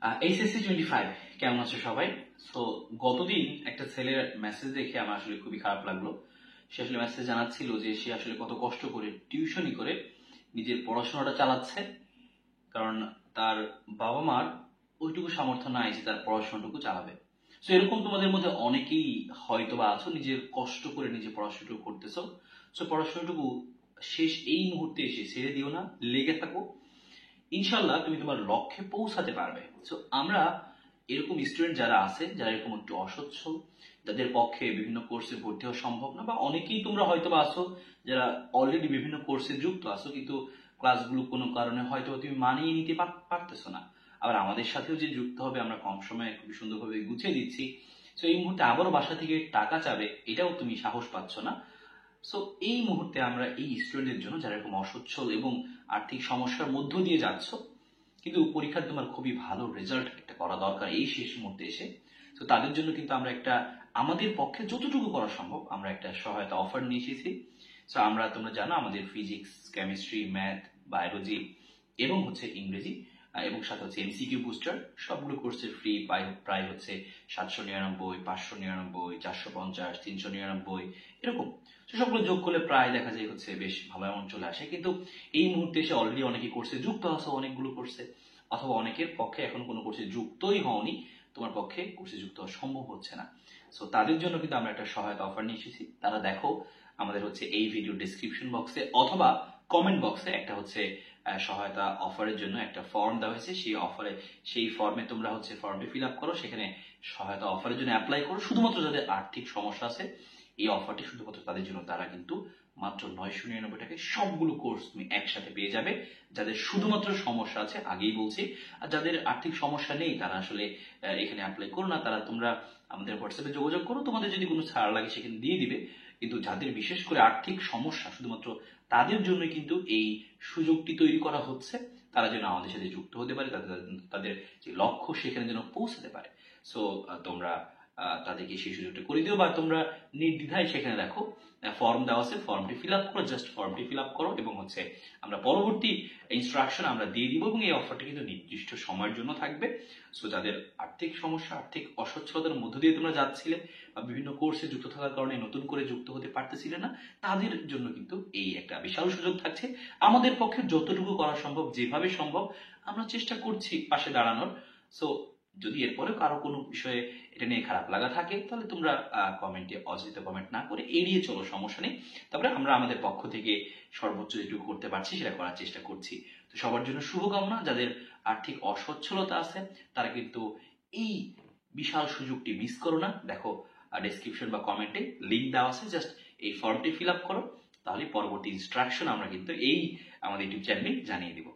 HSC 25 কেমন আছো সবাই? সো গতদিন একটা ছেলের মেসেজ দেখে আমার আসলে খুবই খারাপ লাগলো। সে আসলে মেসেজ জানাচ্ছিল যে সে আসলে কত কষ্ট করে টিউশনি করে নিজের পড়াশোনাটা চালাচ্ছে, কারণ তার বাবা মার ওইটুকু সামর্থ্য নাই যে তার পড়াশোনাটুকু চালাবে। সো এরকম তোমাদের মধ্যে অনেকেই হয়তো বা আছো, নিজের কষ্ট করে নিজে পড়াশোনাটুকু করতেছো। সো পড়াশোনাটুকু শেষ এই মুহূর্তে এসে ছেড়ে দিও না, লেগে থাকো। ইনশাল্লাহ তুমি তোমার লক্ষ্যে পৌঁছাতে পারবে। সো আমরা এরকম স্টুডেন্ট যারা আছে, যারা এরকম একটু অসচ্ছল, যাদের পক্ষে বিভিন্ন কোর্সে ভর্তি হওয়া সম্ভব না, বা অনেকেই তোমরা হয়তো বা আছো যারা অলরেডি বিভিন্ন কোর্সে যুক্ত আছো, কিন্তু ক্লাসগুলো কোনো কারণে হয়তো তুমি মানিয়ে নিতে পারতেছো না। আবার আমাদের সাথেও যে যুক্ত হবে, আমরা কম সময়ে খুব সুন্দরভাবে গুছিয়ে দিচ্ছি। তো এই মুহূর্তে আবারও বাসা থেকে টাকা চাবে, এটাও তুমি সাহস পাচ্ছ না। সো এই মুহূর্তে আমরা এই স্টুডেন্টের জন্য, যারা এরকম অসচ্ছল এবং আর্থিক সমস্যার মধ্য দিয়ে যাচ্ছ, কিন্তু পরীক্ষার তোমার খুবই ভালো রেজাল্ট একটা করা দরকার এই শেষ মুহূর্তে এসে, তো তাদের জন্য কিন্তু আমরা একটা, আমাদের পক্ষে যতটুকু করা সম্ভব আমরা একটা সহায়তা অফার নিয়ে এসেছি। সো আমরা, তোমরা জানো, আমাদের ফিজিক্স, কেমিস্ট্রি, ম্যাথ, বায়োলজি এবং হচ্ছে ইংরেজি, এবং সাথে হচ্ছে এমসিকিউ বুস্টার, সবগুলো কোর্সের ফ্রি প্রায় হচ্ছে 799, 599, 450, 399 এরকম। তো সবগুলো যোগ করলে প্রায় দেখা যায় হচ্ছে বেশ ভালো অ্যামাউন্ট চলে আসে। কিন্তু এই মুহূর্তে এসে অলরেডি অনেকে কোর্সে যুক্ত আছো, অনেকগুলো কোর্সে, অথবা অনেকের পক্ষে এখন কোনো কোর্সে যুক্তই হওনি, তোমার পক্ষে কোর্সে যুক্ত হওয়া সম্ভব হচ্ছে না। সো তাদের জন্য কিন্তু আমরা একটা সহায়তা অফার নিয়ে এসেছি। তারা দেখো, আমাদের হচ্ছে এই ভিডিও ডিসক্রিপশন বক্সে অথবা কমেন্ট বক্সে একটা হচ্ছে সহায়তা অফারের জন্য একটা ফর্ম দেওয়া হয়েছে। সেই ফর্মে তোমরা হচ্ছে ফর্মটি ফিল আপ করো, সেখানে সহায়তা অফারের জন্য অ্যাপ্লাই করো। শুধুমাত্র যাদের আর্থিক সমস্যা আছে, এই অফারটি শুধুমাত্র তাদের জন্য। তারা কিন্তু মাত্র 999 টাকায় সবগুলো কোর্স তুমি একসাথে পেয়ে যাবে। যাদের শুধুমাত্র সমস্যা আছে, আগেই বলছি, আর যাদের আর্থিক সমস্যা নেই তারা আসলে এখানে অ্যাপ্লাই করো না। তারা তোমরা আমাদের হোয়াটসঅ্যাপে যোগাযোগ করো, তোমাদের যদি কোনো ছাড় লাগে সেখানে দিয়ে দিবে। কিন্তু যাদের বিশেষ করে আর্থিক সমস্যা, শুধুমাত্র তাদের জন্য কিন্তু এই সুযোগটি তৈরি করা হচ্ছে। তারা যেন আমাদের সাথে যুক্ত হতে পারে, তাদের যে লক্ষ্য সেখানে যেন পৌঁছাতে পারে। সো তোমরা তাদেরকে সেই সুযোগটা করে দিও, বা তোমরা নির্দ্বিধায় সেখানে দেখো ফর্ম দেওয়া আছে, ফর্মটি ফিল আপ করো, জাস্ট ফর্মটি ফিল আপ করো, এবং হচ্ছে আমরা পরবর্তী ইনস্ট্রাকশন আমরা দিয়ে দিব। এবং এই অফারটা কিন্তু নির্দিষ্ট সময়ের জন্য থাকবে। সো যাদের আর্থিক সমস্যা, আর্থিক অসচ্ছলতার মধ্য দিয়ে তোমরা যাচ্ছিলে, বা বিভিন্ন কোর্সে যুক্ত থাকার কারণে নতুন করে যুক্ত হতে পারতেছিলে না, তাদের জন্য কিন্তু এই একটা বিশাল সুযোগ থাকছে। আমাদের পক্ষে যতটুকু করা সম্ভব, যেভাবে সম্ভব, আমরা চেষ্টা করছি পাশে দাঁড়ানোর। সো যদি এরপরে কারো কোনো বিষয়ে এটা নিয়ে খারাপ লাগা থাকে, তাহলে তোমরা কমেন্টে অযথা কমেন্ট না করে এড়িয়ে চলো, সমস্যা নেই। তারপরে আমরা আমাদের পক্ষ থেকে সর্বোচ্চ যেটুকু করতে পারছি সেটা করার চেষ্টা করছি। তো সবার জন্য শুভকামনা। যাদের আর্থিক অসচ্ছলতা আছে তারা কিন্তু এই বিশাল সুযোগটি মিস করো না। দেখো ডেসক্রিপশন বা কমেন্টে লিঙ্ক দেওয়া আছে, জাস্ট এই ফর্মটি ফিল আপ করো, তাহলে পরবর্তী ইনস্ট্রাকশন আমরা কিন্তু এই আমাদের ইউটিউব চ্যানেলে জানিয়ে দিব।